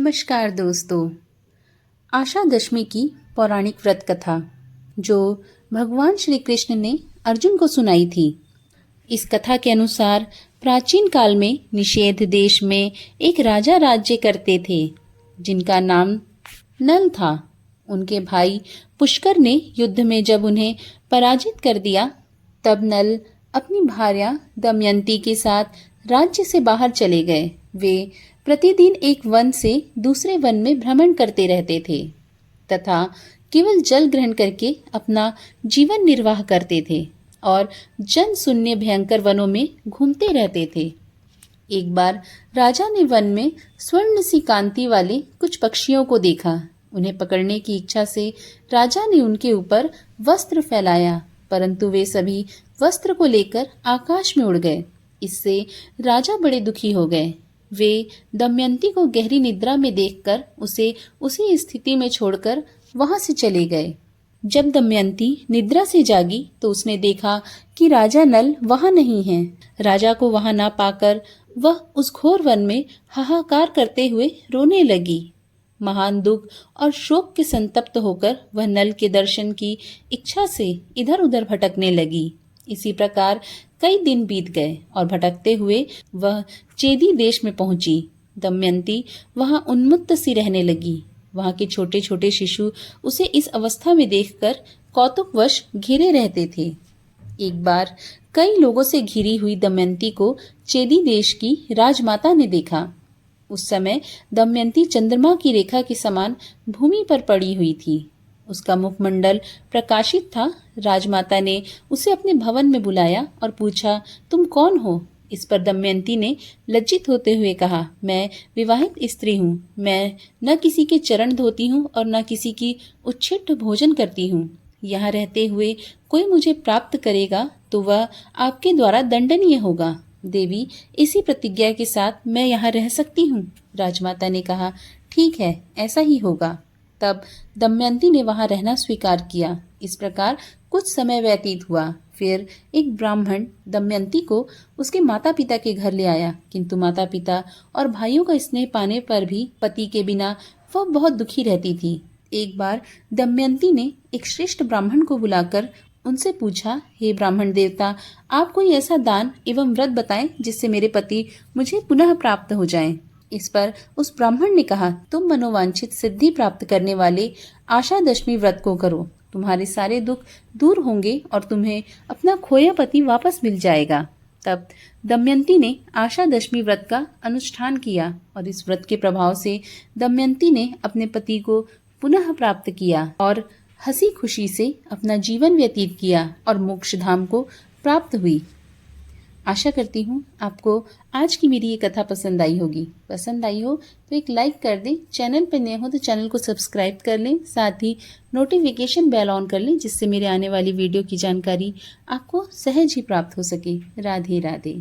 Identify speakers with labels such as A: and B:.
A: नमस्कार दोस्तों। आशा दशमी की पौराणिक व्रत कथा जो भगवान श्री कृष्ण ने अर्जुन को सुनाई थी। इस कथा के अनुसार प्राचीन काल में निषेध देश में एक राजा राज्य करते थे जिनका नाम नल था। उनके भाई पुष्कर ने युद्ध में जब उन्हें पराजित कर दिया तब नल अपनी भार्या दमयंती के साथ राज्य से बाहर चले गए। वे प्रतिदिन एक वन से दूसरे वन में भ्रमण करते रहते थे तथा केवल जल ग्रहण करके अपना जीवन निर्वाह करते थे और जन शून्य भयंकर वनों में घूमते रहते थे। एक बार राजा ने वन में स्वर्ण सी कांति वाले कुछ पक्षियों को देखा। उन्हें पकड़ने की इच्छा से राजा ने उनके ऊपर वस्त्र फैलाया, परंतु वे सभी वस्त्र को लेकर आकाश में उड़ गए। इससे राजा बड़े दुखी हो गए। वे दमयंती को गहरी निद्रा में देखकर उसे उसी स्थिति में छोड़कर वहां से चले गए। जब दमयंती निद्रा से जागी तो उसने देखा कि राजा नल वहां नहीं है। राजा को वहां ना पाकर वह उस घोर वन में हाहाकार करते हुए रोने लगी। महान दुख और शोक के संतप्त होकर वह नल के दर्शन की इच्छा से इधर उधर भटकने लगी। इसी प्रकार कई दिन बीत गए और भटकते हुए वह चेदी देश में पहुंची। दमयंती वहां उन्मत्त सी रहने लगी। वहां के छोटे छोटे शिशु उसे इस अवस्था में देखकर कौतुकवश घिरे रहते थे। एक बार कई लोगों से घिरी हुई दमयंती को चेदी देश की राजमाता ने देखा। उस समय दमयंती चंद्रमा की रेखा के समान भूमि पर पड़ी हुई थी। उसका मुखमंडल प्रकाशित था। राजमाता ने उसे अपने भवन में बुलाया और पूछा, तुम कौन हो? इस पर दमयंती ने लज्जित होते हुए कहा, मैं विवाहित स्त्री हूँ। मैं न किसी के चरण धोती हूँ और न किसी की उच्छिष्ट भोजन करती हूँ। यहाँ रहते हुए कोई मुझे प्राप्त करेगा तो वह आपके द्वारा दंडनीय होगा। देवी, इसी प्रतिज्ञा के साथ मैं यहाँ रह सकती हूँ। राजमाता ने कहा, ठीक है, ऐसा ही होगा। तब दमयंती ने वहां रहना स्वीकार किया। इस प्रकार कुछ समय व्यतीत हुआ। फिर एक ब्राह्मण दमयंती को उसके माता पिता के घर ले आया, किंतु माता पिता और भाइयों का स्नेह पाने पर भी पति के बिना वह बहुत दुखी रहती थी। एक बार दमयंती ने एक श्रेष्ठ ब्राह्मण को बुलाकर उनसे पूछा, हे ब्राह्मण देवता, आप कोई ऐसा दान एवं व्रत बताएं जिससे मेरे पति मुझे पुनः प्राप्त हो जाएं। इस पर उस ब्राह्मण ने कहा, तुम मनोवांछित सिद्धि प्राप्त करने वाले आशा दशमी व्रत को करो। तुम्हारे सारे दुख दूर होंगे और तुम्हें अपना खोया पति वापस मिल जाएगा। तब दमयंती ने आशा दशमी व्रत का अनुष्ठान किया और इस व्रत के प्रभाव से दमयंती ने अपने पति को पुनः प्राप्त किया और हंसी खुशी से अपना जीवन व्यतीत किया और मोक्ष धाम को प्राप्त हुई। आशा करती हूँ आपको आज की मेरी ये कथा पसंद आई होगी। पसंद आई हो तो एक लाइक कर दें। चैनल पर नए हो तो चैनल को सब्सक्राइब कर लें। साथ ही नोटिफिकेशन बेल ऑन कर लें जिससे मेरे आने वाली वीडियो की जानकारी आपको सहज ही प्राप्त हो सके। राधे राधे।